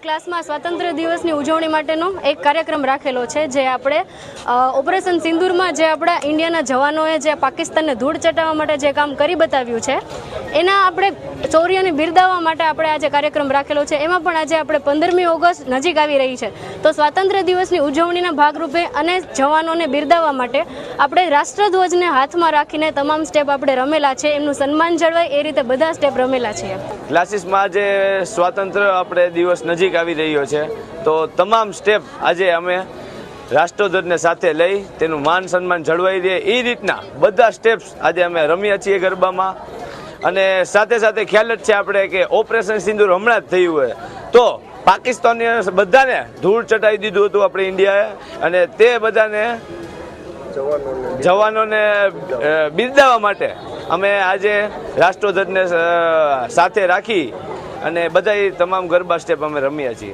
ક્લાસમાં સ્વાતંત્ર્ય દિવસની ઉજવણી માટેનો એક કાર્યક્રમ રાખેલો છે, જે આપણે ઓપરેશન સિંદૂરમાં જે આપણા ઇન્ડિયાના જવાનોએ જે પાકિસ્તાનને ધૂળ ચટાવવા માટે જે કામ કરી બતાવ્યું છે, એના આપણે શૌર્યને બિરદાવવા માટે આપણે આજે કાર્યક્રમ રાખેલો છે. એમાં પણ આજે આપણે 15મી ઓગસ્ટ નજીક આવી રહી છે, તો સ્વાતંત્ર્ય દિવસની ઉજવણીના ભાગરૂપે અને જવાનોને બિરદાવવા માટે આપણે રાષ્ટ્રધ્વજને હાથમાં રાખીને તમામ સ્ટેપ આપણે રમેલા છે. એમનું સન્માન જળવાય એ રીતે બધા સ્ટેપ રમેલા છે. ક્લાસીસમાં આજે સ્વાતંત્ર્ય આપણે દિવસ નજીક આવી રહ્યો છે, તો તમામ સ્ટેપ આજે અમે રાષ્ટ્રધ્વજને સાથે લઈ તેનું માન સન્માન જળવાઈ રહે એ રીતના બધા સ્ટેપ્સ આજે અમે રમ્યા છીએ ગરબામાં. અને સાથે સાથે ખ્યાલ જ છે આપણે કે ઓપરેશન સિંદૂર હમણાં જ થયું હોય તો પાકિસ્તાની બધાને ધૂળ ચટાવી દીધું હતું આપણે ઇન્ડિયાએ, અને તે બધાને જવાનોને બિરદાવવા માટે અમે આજે રાષ્ટ્રધ્વજને સાથે રાખી અને બધા તમામ ગરબા સ્ટેપ અમે રમ્યા છીએ.